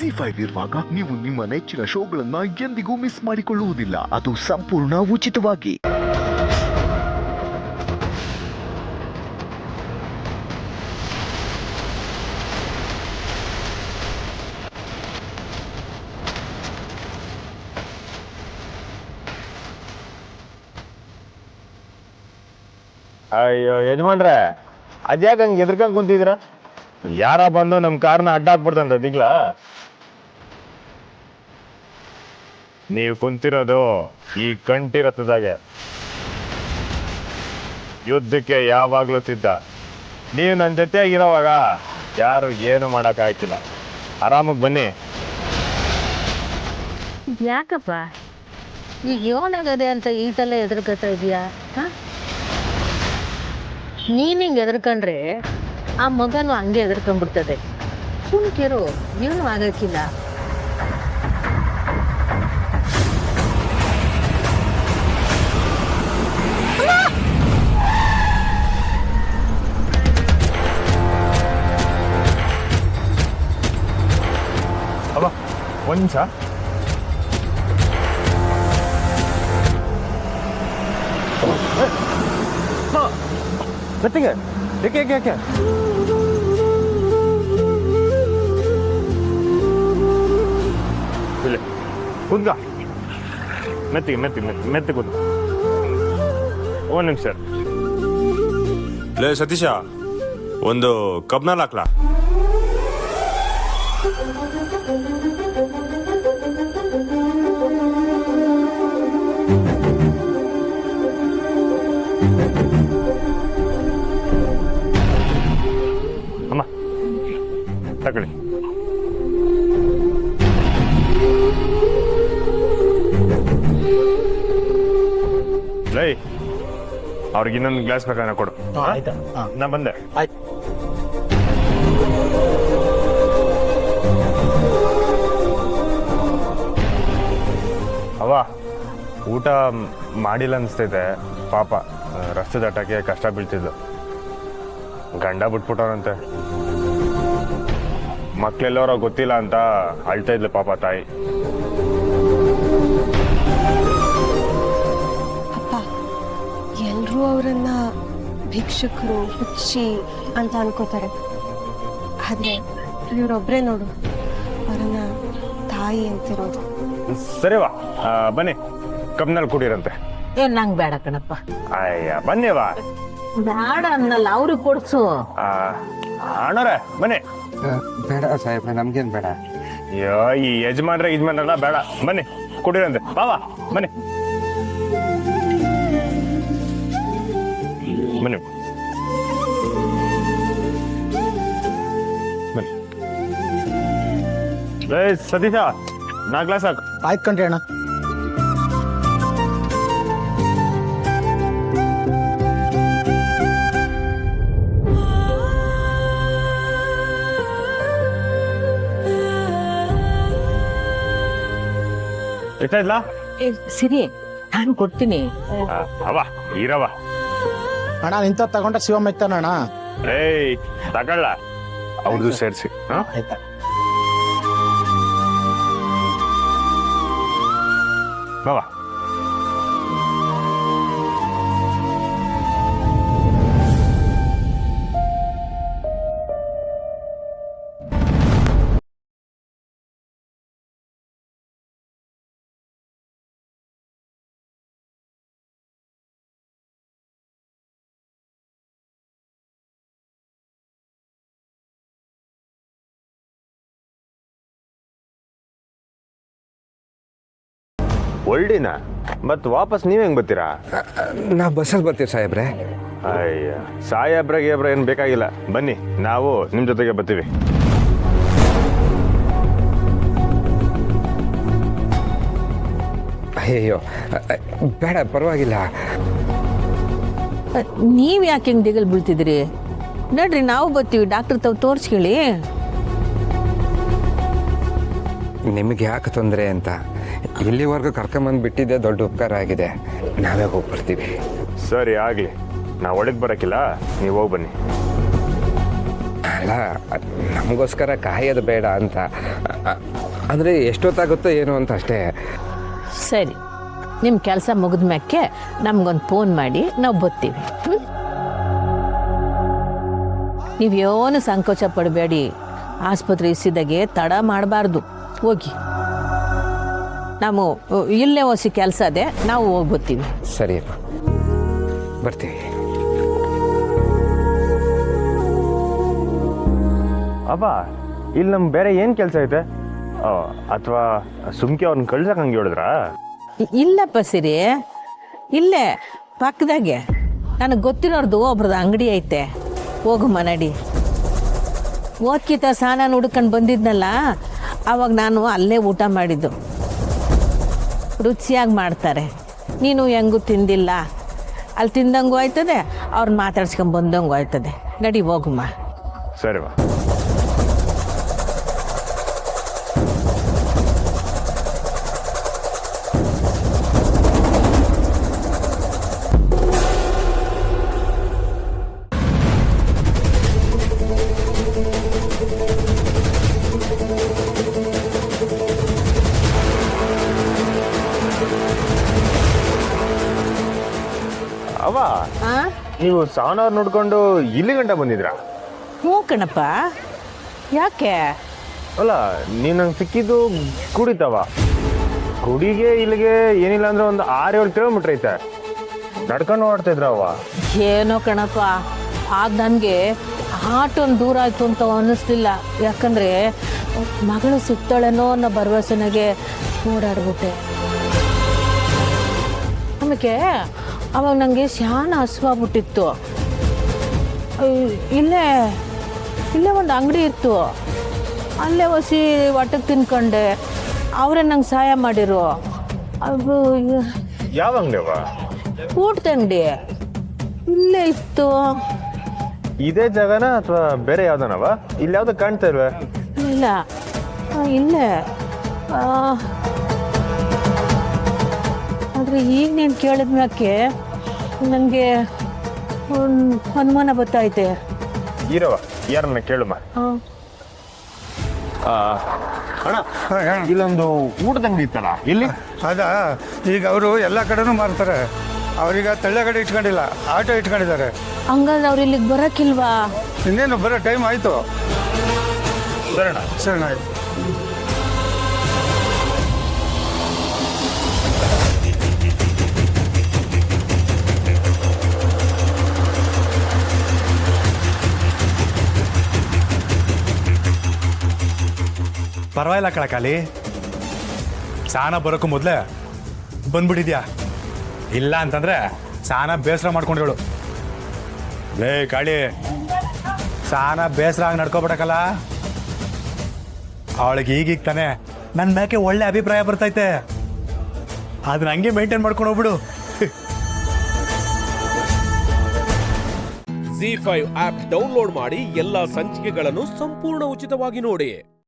ZEE5 ಇರುವಾಗ ನೀವು ನಿಮ್ಮ ನೆಚ್ಚಿನ ಶೋಗಳನ್ನ ಎಂದಿಗೂ ಮಿಸ್ ಮಾಡಿಕೊಳ್ಳುವುದಿಲ್ಲ. ಅದು ಸಂಪೂರ್ಣ ಉಚಿತವಾಗಿ. ಅಯ್ಯೋ ಯಜಮಾನ್ರೆ, ಅದ್ಯಾಕ ಹಂಗೆ ಎದ್ರಕಂಗ್ ಕುಂತಿದ್ರ? ಯಾರ ಬಂದು ನಮ್ಮ ಕಾರ್ನ ಅಡ್ಡ ಹಾಕ್ಬಿಡ್ತಂತ ದಿಗ್ಲ. ನೀವು ಕುಂತಿರೋದು ಈ ಕಂಠಿರಥದಾಗೆ. ಯುದ್ಧಕ್ಕೆ ಯಾವಾಗ್ಲೂ ಸಿದ್ಧ. ನೀವು ನನ್ನ ಜೊತೆಯಾಗಿರೋವಾಗ ಯಾರು ಏನು ಮಾಡಕ್ ಆಯ್ತಿಲ್ಲ. ಆರಾಮಾಗಿ ಬನ್ನಿ. ಯಾಕಪ್ಪ ಈಗ ಏನಾಗದೆ ಅಂತ ಈಟಲ್ಲೇ ಎದುರ್ಕೊತಾ ಇದೀಯಾ? ನೀನು ಹಿಂಗೆ ಎದುರ್ಕೊಂಡ್ರೆ ಆ ಮಗನು ಹಂಗೆ ಎದುರ್ಕೊಂಡ್ಬಿಡ್ತದೆ. ಸುಮ್ಕಿರು, ಏನು ಆಗಕ್ಕಿಲ್ಲ. ಅವ ಒಂದ್ ನಿಮಿಷ. ಮೆತ್ತಿಗೆ ಯಾಕೆ ಯಾಕೆ ಯಾಕೆ ಇಲ್ಲ ಕುದ್ಗ ಮೆತ್ತಿಗೆ ಮೆತ್ತಿಗೆ ಮೆತ್ತಿ ಮೆತ್ತಿ ಕುದ್ಗ. ಒಂದು ನಿಮಿಷ. ಲೇ ಸತೀಶ, ಒಂದು ಕಬ್ನಲ್ಲಿ ಹಾಕ್ಲಾ? ಅಮ್ಮ ತಗೊಳ್ಳಿ. ಲೈ, ಅವ್ರಿಗೆ ಇನ್ನೊಂದು ಗ್ಲಾಸ್ ಬೇಕಾದ್ರೆ ಕೊಡು. ಆಯ್ತಾ? ನಾ ಬಂದೆ. ಆಯ್ತು. ಅವ ಊಟ ಮಾಡಿಲ್ಲ ಅನಿಸ್ತೈತೆ. ಪಾಪ ರಸ್ತೆ ದಾಟಕ್ಕೆ ಕಷ್ಟ ಬೀಳ್ತಿದ್ದು. ಗಂಡ ಬಿಟ್ಬಿಟ್ಟವನಂತೆ. ಮಕ್ಳೆಲ್ಲವರ ಗೊತ್ತಿಲ್ಲ ಅಂತ ಅಳ್ತಾ ಇದ್ಲು ಪಾಪ ತಾಯಿ. ಅಪ್ಪ, ಎಲ್ರೂ ಅವರನ್ನ ಭಿಕ್ಷುಕರು, ಹುಚ್ಚಿ ಅಂತ ಅನ್ಕೋತಾರೆ. ಆದ್ರೆ ಇವರೊಬ್ರೇ ನೋಡು, ಅವರನ್ನ ತಾಯಿ ಅಂತಿರೋದು. ಸರಿವಾ, ಬನ್ನಿ ಕಬ್ನಲ್ಲಿ ಕುಡಿರಂತೆ. ಏನ್ ನಂಗೆ ಬೇಡ ಕಣಪ್ಪ. ಅಯ್ಯ ಬನ್ನಿವಾ. ಬೇಡ ಅನ್ನಲ್ಲ, ಅವ್ರಿಗೆ ಕೊಡ್ಸು. ಅಣ್ಣವ್ರೆ ಬನ್ನಿ. ಬೇಡ ಸಾಹೇಬ್ರೆ, ನಮ್ಗೇನು ಬೇಡ. ಅಯ್ಯೋ, ಈ ಯಜಮಾನ್ರೆಲ್ಲ ಬೇಡ. ಬನ್ನಿ ಕುಡಿರಂತೆ. ಬಾವಾ ಬನ್ನಿ ಬನ್ನಿ ಬನ್ನಿ. ಲೇ ಸತೀಶ, 4 ಗ್ಲಾಸ್ ಹಾಕು. ಆಯ್ತು ಕಣ್ರಿ ಅಣ್ಣ. ಎಷ್ಟಾಯ್ತಲ್ಲ? ಸಿರಿ, ನಾನು ಕೊಡ್ತೀನಿ. ಅವ ಈರವ. ಅಣ್ಣ ನಿಂತ ತಗೊಂಡ ಶಿವಮ್ಮ ಇತ್ತಾನ ಅಣ್ಣ. ಏಯ್ ತಗೊಳ್ಳ, ಅವ್ರದ್ದು ಸೇರಿಸಿ. ಆಯ್ತಾ? ಬಾವಾ. ಒಳ್ಳಿನ ಮತ್ ವಾಪಸ್ ನೀವ್ ಹೆಂಗ್ ಬರ್ತೀರಾ? ನಾವು ಬಸ್ಸಲ್ಲಿ ಬರ್ತೀವಿ ಸಾಹೇಬ್ರೆ. ಅಯ್ಯ, ಸಾಯಬ್ರ ಏನ್ ಬೇಕಾಗಿಲ್ಲ. ಬನ್ನಿ, ನಾವು ನಿಮ್ ಜೊತೆಗೆ ಬರ್ತೀವಿ. ಅಯ್ಯೋ ಬೇಡ, ಪರವಾಗಿಲ್ಲ. ನೀವ್ ಯಾಕೆ ಹಿಂಗ್ ದಿಗಲ್ ಬೀಳ್ತಿದ್ರಿ? ನೋಡ್ರಿ, ನಾವು ಬರ್ತೀವಿ. ಡಾಕ್ಟರ್ ತಾವು ತೋರ್ಸ್ಕೊಳ್ಳಿ. ನಿಮಗೆ ಯಾಕೆ ತೊಂದರೆ ಅಂತ ಇಲ್ಲಿವರೆಗೂ ಕರ್ಕೊಂಬಂದು ಬಿಟ್ಟಿದ್ದೆ ದೊಡ್ಡ ಉಪಕಾರ ಆಗಿದೆ. ನಾವೇ ಹೋಗಿ ಬರ್ತೀವಿ. ಸರಿ ಆಗ್ಲಿ, ನಾವು ಒಳಗೆ ಬರಕ್ಕಿಲ್ಲ, ನೀವು ಹೋಗಿ ಬನ್ನಿ. ಅಲ್ಲ ನಮಗೋಸ್ಕರ ಕಾಯೋದು ಬೇಡ ಅಂತ ಅಂದರೆ ಎಷ್ಟೊತ್ತಾಗುತ್ತೋ ಏನು ಅಂತ ಅಷ್ಟೇ. ಸರಿ, ನಿಮ್ಮ ಕೆಲಸ ಮುಗಿದ ಮ್ಯಾಕೆ ನಮ್ಗೊಂದು ಫೋನ್ ಮಾಡಿ ನಾವು ಬರ್ತೀವಿ. ನೀವೇನು ಸಂಕೋಚ ಪಡಬೇಡಿ. ಆಸ್ಪತ್ರೆ ಇಸಿದಾಗೆ ತಡ ಮಾಡಬಾರ್ದು. ಹೋಗಿ, ನಾವು ಇಲ್ಲೇ ಹೊಸಿ ಕೆಲಸ ಅದೇ, ನಾವು ಹೋಗ್ಬರ್ತೀವಿ. ಸರಿಯಪ್ಪ, ಬರ್ತೀವಿ. ಅಪ್ಪ ಇಲ್ಲಿ ನಮ್ಗೆ ಬೇರೆ ಏನು ಕೆಲಸ ಐತೆ? ಅಥವಾ ಸುಮ್ಕೆ ಅವ್ರನ್ನ ಕಳ್ಸಕ್ಕೆ ಹಂಗೆ ಹೇಳಿದ್ರಾ? ಇಲ್ಲಪ್ಪ ಸಿರಿ, ಇಲ್ಲೇ ಪಕ್ಕದಾಗೆ ನನಗೆ ಗೊತ್ತಿರೋರ್ದು ಒಬ್ರದ್ದು ಅಂಗಡಿ ಐತೆ. ಹೋಗಮ್ಮ ನಡಿ. ಓದ್ಕಿತ ಸ್ನಾನ ಹುಡ್ಕೊಂಡು ಬಂದಿದ್ನಲ್ಲ, ಆವಾಗ ನಾನು ಅಲ್ಲೇ ಊಟ ಮಾಡಿದ್ದು. ರುಚಿಯಾಗಿ ಮಾಡ್ತಾರೆ. ನೀನು ಹೆಂಗೂ ತಿಂದಿಲ್ಲ, ಅಲ್ಲಿ ತಿಂದಂಗೂ ಆಯ್ತದೆ, ಅವ್ರನ್ನ ಮಾತಾಡ್ಸ್ಕೊಂಡು ಬಂದಂಗೂ ಆಯ್ತದೆ. ನಡಿ ಹೋಗಮ್ಮ. ಸರಿ ಬಾ. ಅವ್ವ, ಹಾಂ, ನೀವು ಸಾವನವ್ರು ನೋಡ್ಕೊಂಡು ಇಲ್ಲಿ ಗಂಟ ಬಂದಿದ್ರಾ? ಹ್ಞೂ ಕಣಪ್ಪ. ಯಾಕೆ? ಅಲ್ಲ, ನೀನು ನಂಗೆ ಸಿಕ್ಕಿದ್ದು ಕುಡಿತವ. ಕುಡಿಗೆ ಇಲ್ಲಿಗೆ ಏನಿಲ್ಲ ಅಂದ್ರೆ ಒಂದು 6-7 ಕಿಲೋಮೀಟ್ರ್ ಐತೆ. ನಡ್ಕೊಂಡು ಓಡ್ತಾ ಇದ್ರವ್ವ. ಏನೋ ಕಣಪ್ಪ, ಆಗ ನನಗೆ ಆಟೊಂದು ದೂರ ಆಯಿತು ಅಂತ ಅನ್ನಿಸ್ಲಿಲ್ಲ. ಯಾಕಂದರೆ ಮಗಳು ಸಿಗ್ತಾಳೇನೋ ಅನ್ನೋ ಭರವಸೆನಾಗೆ ಓಡಾಡ್ಬಿಟ್ಟೆ. ಆಮೇಲೆ ಅವಾಗ ನನಗೆ ಶಾನ ಹಸುವಾಗ್ಬಿಟ್ಟಿತ್ತು. ಇಲ್ಲೇ ಒಂದು ಅಂಗಡಿ ಇತ್ತು, ಅಲ್ಲೇ ಹೊಸಿ ಒಟ್ಟಕ್ಕೆ ತಿನ್ಕೊಂಡೆ. ಅವರೇ ನಂಗೆ ಸಹಾಯ ಮಾಡಿರು. ಅದು ಯಾವ ಅಂಗಡಿ ಅವ್ವ? ಊಟದ ಅಂಗಡಿ ಇಲ್ಲೇ ಇತ್ತು. ಇದೇ ಜಾಗನ ಅಥವಾ ಬೇರೆ ಯಾವ್ದನವ? ಇಲ್ಲಿ ಯಾವ್ದು ಕಾಣ್ತಾ ಇಲ್ವೇ? ಇಲ್ಲ, ಇಲ್ಲೇ. ಆದರೆ ಈಗ ನೀನು ಕೇಳಿದ ಮ್ಯಾಕೆ ನನಗೆ ಒಂದು ಅನುಮಾನ ಗೊತ್ತಾಯ್ತೆ. ಇರವ, ಯಾರನ್ನ ಕೇಳುಮ್ಮ. ಅಣ್ಣ, ಇಲ್ಲೊಂದು ಊಟದ ಅಂಗಡಿ ಇತ್ತಲ್ಲ, ಇಲ್ಲಿ? ಅದ ಈಗ ಅವರು ಎಲ್ಲ ಕಡೆನೂ ಮಾರ್ತಾರೆ. ಅವ್ರೀಗ ತಳ್ಳೆಗಡೆ ಇಟ್ಕೊಂಡಿಲ್ಲ, ಆಟೋ ಇಟ್ಕೊಂಡಿದ್ದಾರೆ. ಹಂಗಂದ್ರೆ ಅವ್ರು ಇಲ್ಲಿಗೆ ಬರೋಕ್ಕಿಲ್ವಾ? ಇನ್ನೇನು ಬರೋ ಟೈಮ್ ಆಯಿತು. ಸರಣ ಸರಿ ಆಯ್ತು. ಪರವಾಗಿಲ್ಲ ಕಳಕಾಲಿ, ಸಾನ ಬರೋಕ್ಕೂ ಮೊದಲೇ ಬಂದ್ಬಿಟ್ಟಿದ್ಯಾ. ಇಲ್ಲ ಅಂತಂದ್ರೆ ಸಾನ ಬೇಸರ ಮಾಡ್ಕೊಂಡ್ರು. ಲೇ ಕಾಳಿ, ಸಾನ ಬೇಸರ ಆಗಿ ನಡ್ಕೊಬಿಡಕಲ್ಲ. ಅವಳಿಗೆ ಈಗೀಗ ತಾನೆ ನನ್ನ ಮೇಕೆ ಒಳ್ಳೆ ಅಭಿಪ್ರಾಯ ಬರ್ತೈತೆ. ಅದನ್ನ ಹಂಗೆ ಮೇಂಟೈನ್ ಮಾಡ್ಕೊಂಡು ಹೋಗ್ಬಿಡು. ZEE5 ಆಪ್ ಡೌನ್ಲೋಡ್ ಮಾಡಿ ಎಲ್ಲಾ ಸಂಚಿಕೆಗಳನ್ನು ಸಂಪೂರ್ಣ ಉಚಿತವಾಗಿ ನೋಡಿ.